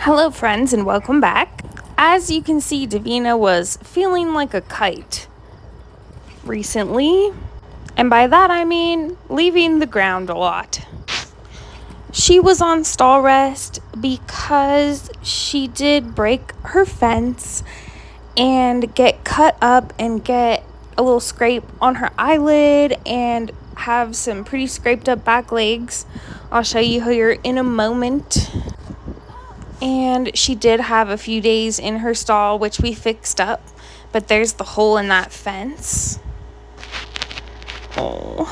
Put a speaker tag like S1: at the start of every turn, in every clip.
S1: Hello friends and welcome back. As you can see, Davina was feeling like a kite recently, and by that I mean leaving the ground a lot. She was on stall rest because she did break her fence and get cut up and get a little scrape on her eyelid and have some pretty scraped up back legs. I'll show you here in a moment. And she did have a few days in her stall, which we fixed up, but there's the hole in that fence. Oh,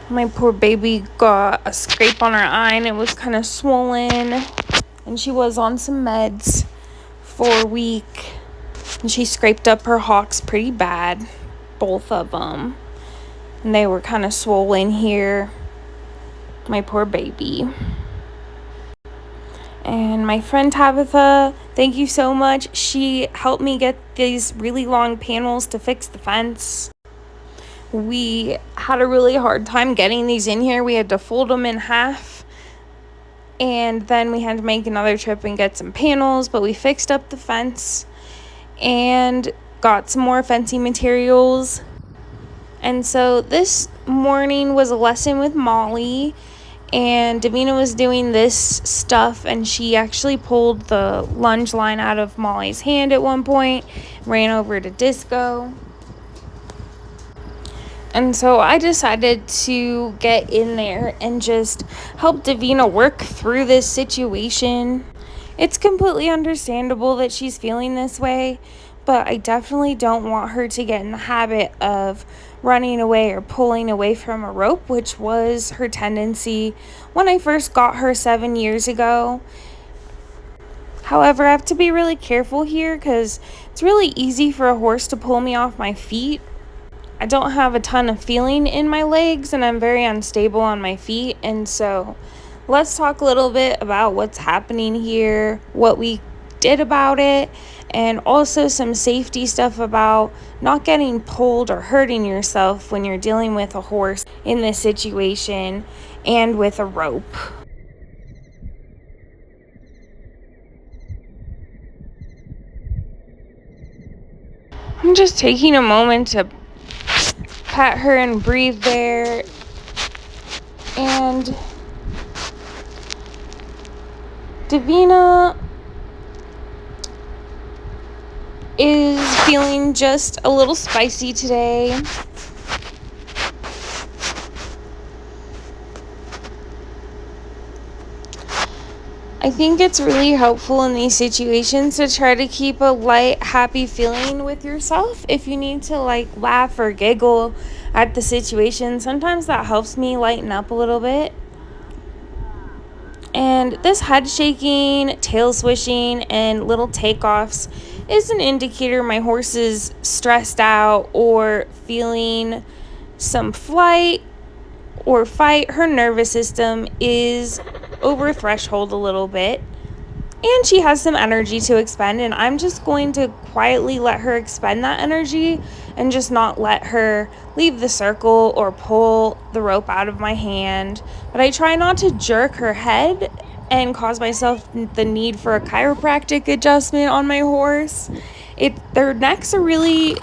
S1: my poor baby got a scrape on her eye and it was kind of swollen, and she was on some meds for a week, and she scraped up her hocks pretty bad, both of them, and they were kind of swollen here. My poor baby. And my friend Tabitha, thank you so much. She helped me get these really long panels to fix the fence. We had a really hard time getting these in here. We had to fold them in half. And then we had to make another trip and get some panels, but we fixed up the fence and got some more fencing materials. And so this morning was a lesson with Molly. And Davina was doing this stuff, and she actually pulled the lunge line out of Molly's hand at one point, ran over to Disco. And so I decided to get in there and just help Davina work through this situation. It's completely understandable that she's feeling this way, but I definitely don't want her to get in the habit of running away or pulling away from a rope, which was her tendency when I first got her 7 years ago. However, I have to be really careful here because it's really easy for a horse to pull me off my feet. I don't have a ton of feeling in my legs and I'm very unstable on my feet, and so let's talk a little bit about what's happening here, what we did about it, and also some safety stuff about not getting pulled or hurting yourself when you're dealing with a horse in this situation and with a rope. I'm just taking a moment to pat her and breathe there, and Davina is feeling just a little spicy today. I think it's really helpful in these situations to try to keep a light, happy feeling with yourself. If you need to laugh or giggle at the situation, sometimes that helps me lighten up a little bit. And this head shaking, tail swishing, and little takeoffs is an indicator my horse is stressed out or feeling some flight or fight. Her nervous system is over threshold a little bit, and she has some energy to expend, and I'm just going to quietly let her expend that energy and just not let her leave the circle or pull the rope out of my hand. But I try not to jerk her head and cause myself the need for a chiropractic adjustment on my horse. Their necks are really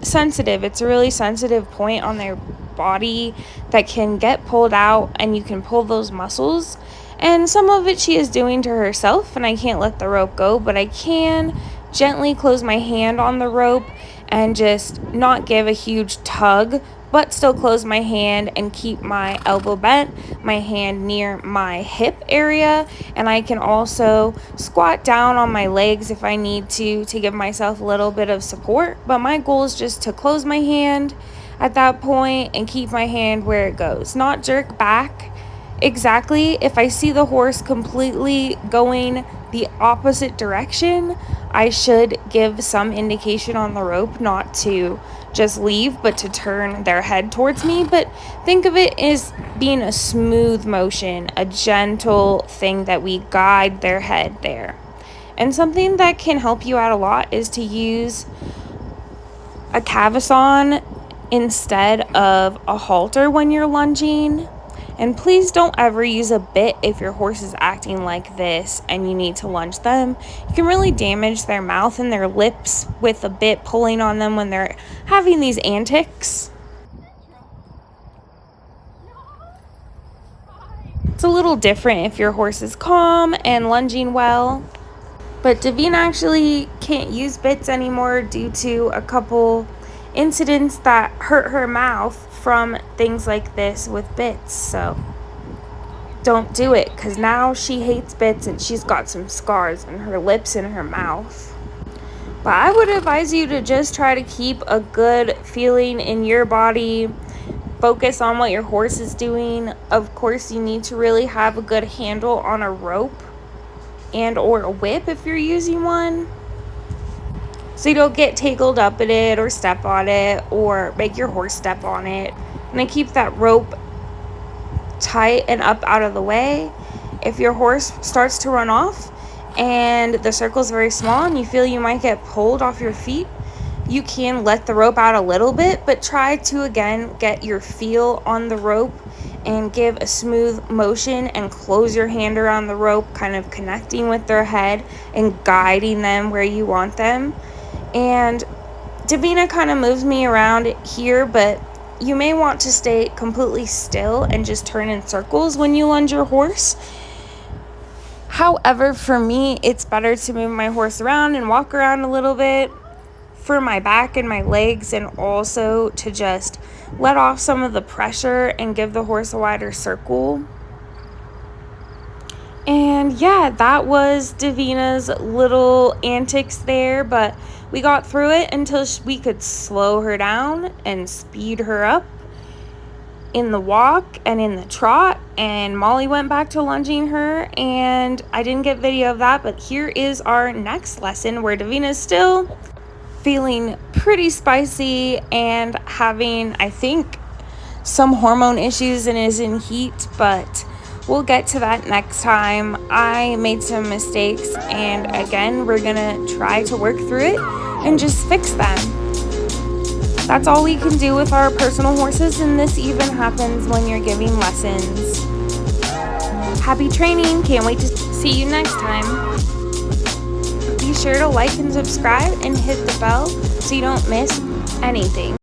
S1: sensitive. It's a really sensitive point on their body that can get pulled out, and you can pull those muscles. And some of it she is doing to herself, and I can't let the rope go, but I can gently close my hand on the rope and just not give a huge tug, but still close my hand and keep my elbow bent, my hand near my hip area, and I can also squat down on my legs if I need to give myself a little bit of support. But my goal is just to close my hand at that point and keep my hand where it goes, not jerk back. Exactly. If I see the horse completely going the opposite direction, I should give some indication on the rope not to just leave, but to turn their head towards me. But think of it as being a smooth motion, a gentle thing that we guide their head there. And something that can help you out a lot is to use a cavesson instead of a halter when you're lunging. And please don't ever use a bit if your horse is acting like this and you need to lunge them. You can really damage their mouth and their lips with a bit pulling on them when they're having these antics. It's a little different if your horse is calm and lunging well. But Davina actually can't use bits anymore due to a couple incidents that hurt her mouth from things like this with bits. So don't do it, because now she hates bits and she's got some scars on her lips and her mouth. But I would advise you to just try to keep a good feeling in your body. Focus on what your horse is doing. Of course, you need to really have a good handle on a rope and or a whip if you're using one, so you don't get tangled up in it or step on it or make your horse step on it. And then keep that rope tight and up out of the way. If your horse starts to run off and the circle is very small and you feel you might get pulled off your feet, you can let the rope out a little bit, but try to again get your feel on the rope and give a smooth motion and close your hand around the rope, kind of connecting with their head and guiding them where you want them. And Davina kind of moves me around here, but you may want to stay completely still and just turn in circles when you lunge your horse. However, for me, it's better to move my horse around and walk around a little bit for my back and my legs, and also to just let off some of the pressure and give the horse a wider circle. And yeah, that was Davina's little antics there, but we got through it until we could slow her down and speed her up in the walk and in the trot. And Molly went back to lunging her, and I didn't get video of that, but here is our next lesson where Davina's still feeling pretty spicy and having, I think, some hormone issues and is in heat, but we'll get to that next time. I made some mistakes, and again, we're gonna try to work through it and just fix them. That's all we can do with our personal horses, and this even happens when you're giving lessons. Happy training. Can't wait to see you next time. Be sure to like and subscribe and hit the bell so you don't miss anything.